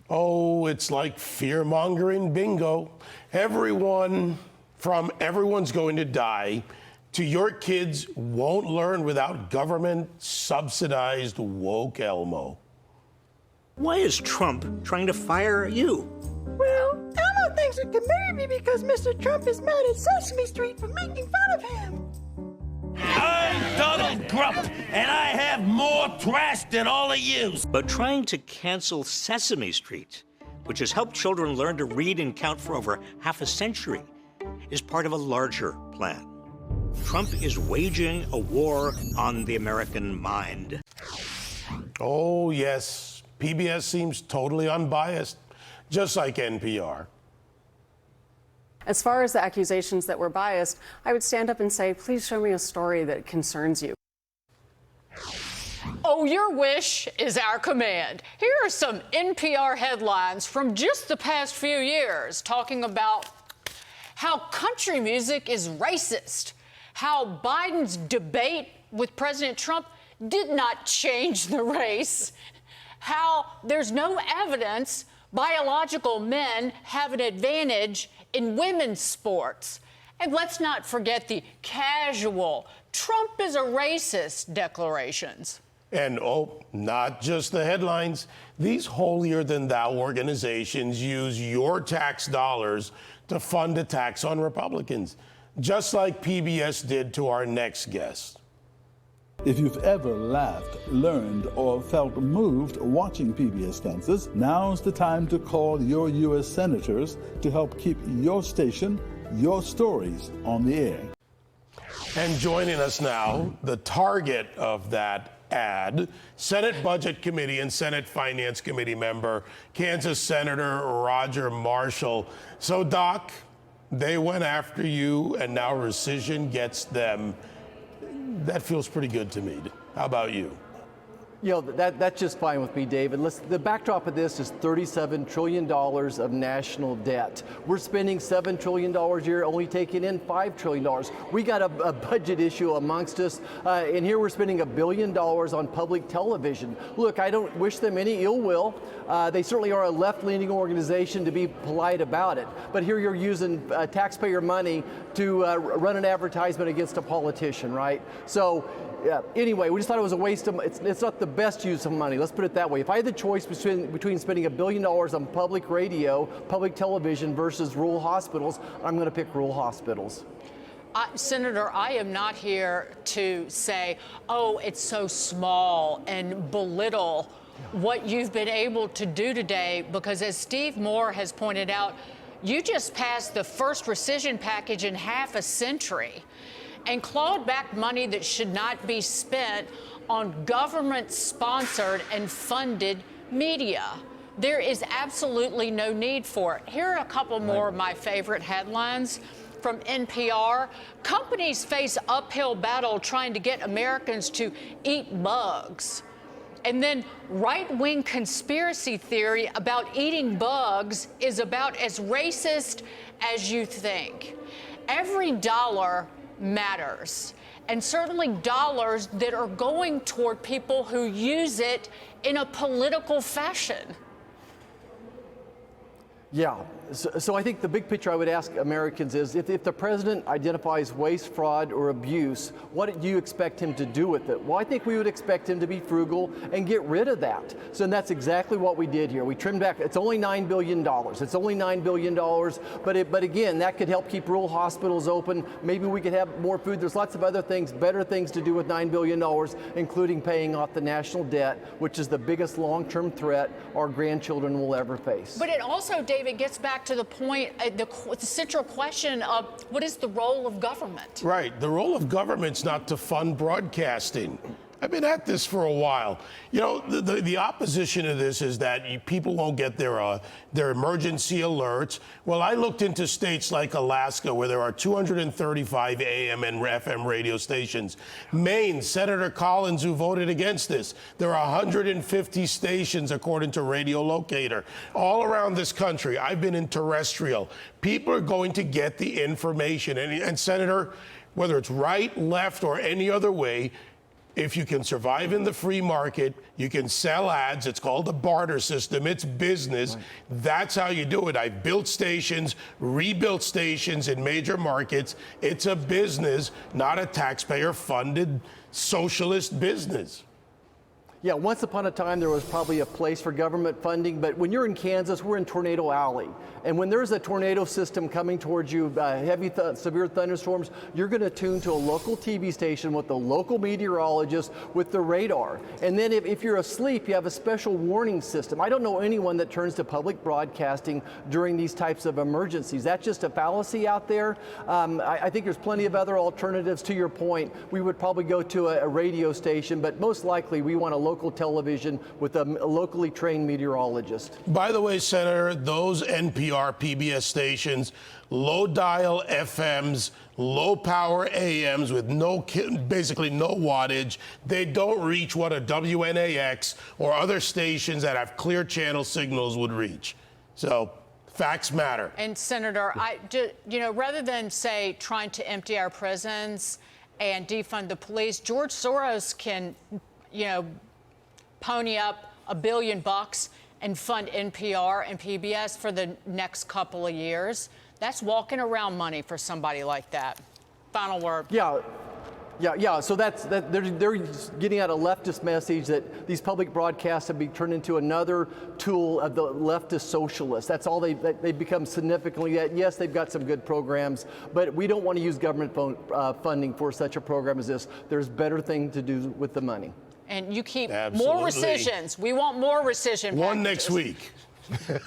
Oh, it's like fear-mongering bingo. Everyone's going to die to your kids won't learn without government-subsidized woke Elmo. Why is Trump trying to fire you? Well, Elmo thinks it can marry me because Mr. Trump is mad at Sesame Street for making fun of him. I'm Donald Trump, and I have more trash than all of you. But trying to cancel Sesame Street, which has helped children learn to read and count for over half a century, is part of a larger plan. Trump is waging a war on the American mind. Oh, yes. PBS seems totally unbiased, just like NPR. As far as the accusations that we're biased, I would stand up and say, please show me a story that concerns you. Oh, your wish is our command. Here are some NPR headlines from just the past few years talking about how country music is racist, how Biden's debate with President Trump did not change the race, how there's no evidence biological men have an advantage in women's sports. And let's not forget the casual Trump is a racist declarations. And oh, not just the headlines. These holier-than-thou organizations use your tax dollars to fund attacks on Republicans, just like PBS did to our next guest. If you've ever laughed, learned, or felt moved watching PBS dances, now's the time to call your U.S. senators to help keep your station, your stories on the air. And joining us now, the target of that ad, Senate Budget Committee and Senate Finance Committee member, Kansas Senator Roger Marshall. So, Doc, they went after you, and now rescission gets them. That feels pretty good to me. How about you? You know, that's just fine with me, David. Listen, the backdrop of this is $37 trillion of national debt. We're spending $7 trillion a year, only taking in $5 trillion. We got a budget issue amongst us, and here we're spending $1 billion on public television. Look, I don't wish them any ill will. They certainly are a left-leaning organization, to be polite about it. But here you're using taxpayer money to run an advertisement against a politician, right? So, yeah, anyway, we just thought it was a waste of, it's not the best use of money. Let's put it that way. If I had the choice between spending $1 billion on public radio, public television versus rural hospitals, I'm going to pick rural hospitals. Senator, I am not here to say, oh, it's so small and belittle what you've been able to do today, because as Steve Moore has pointed out, you just passed the first rescission package in half a century and clawed back money that should not be spent on government-sponsored and funded media. There is absolutely no need for it. Here are a couple more of my favorite headlines from NPR. Companies face uphill battle trying to get Americans to eat bugs. And then right-wing conspiracy theory about eating bugs is about as racist as you think. Every dollar matters, and certainly dollars that are going toward people who use it in a political fashion. Yeah, so I think the big picture I would ask Americans is, if the president identifies waste, fraud, or abuse, what do you expect him to do with it? Well, I think we would expect him to be frugal and get rid of that. So and that's exactly what we did here. We trimmed back. It's only $9 billion. It's only $9 billion, but again, that could help keep rural hospitals open. Maybe we could have more food. There's lots of other things, better things to do with $9 billion, including paying off the national debt, which is the biggest long-term threat our grandchildren will ever face. But it also, David, gets back to the point, the central question of what is the role of government? Right. The role of government's not to fund broadcasting. I've been at this for a while. You know, the opposition to this is that people won't get their emergency alerts. Well, I looked into states like Alaska, where there are 235 AM and FM radio stations. Maine, Senator Collins, who voted against this. There are 150 stations, according to Reallocating. All around this country, I've been in terrestrial. People are going to get the information. And Senator, whether it's right, left, or any other way, if you can survive in the free market, you can sell ads. It's called a barter system. It's business. Right. That's how you do it. I've built stations, rebuilt stations in major markets. It's a business, not a taxpayer-funded socialist business. Yeah, once upon a time, there was probably a place for government funding, but when you're in Kansas, we're in Tornado Alley. And when there's a tornado system coming towards you, severe thunderstorms, you're going to tune to a local TV station with a local meteorologist with the radar. And then if you're asleep, you have a special warning system. I don't know anyone that turns to public broadcasting during these types of emergencies. That's just a fallacy out there. I think there's plenty of other alternatives. To your point, we would probably go to a radio station, but most likely we want a local television with a locally trained meteorologist. By the way, Senator, those NPR, PBS stations, low dial FMs, low power AMs with basically no wattage, they don't reach what a WNAX or other stations that have clear channel signals would reach. So facts matter. And Senator, rather than say trying to empty our prisons and defund the police, George Soros can, pony up $1 billion and fund NPR and PBS for the next couple of years. That's walking around money for somebody like that. Final word. Yeah. So they're getting out a leftist message that these public broadcasts have been turned into another tool of the leftist socialists. That's all they've become significantly. Yes, they've got some good programs, but we don't want to use government funding for such a program as this. There's better things to do with the money. And you keep Absolutely. More rescissions. We want more rescission packages. One next week.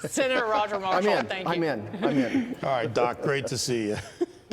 Senator Roger Marshall, thank you. I'm in. All right, Doc, great to see you.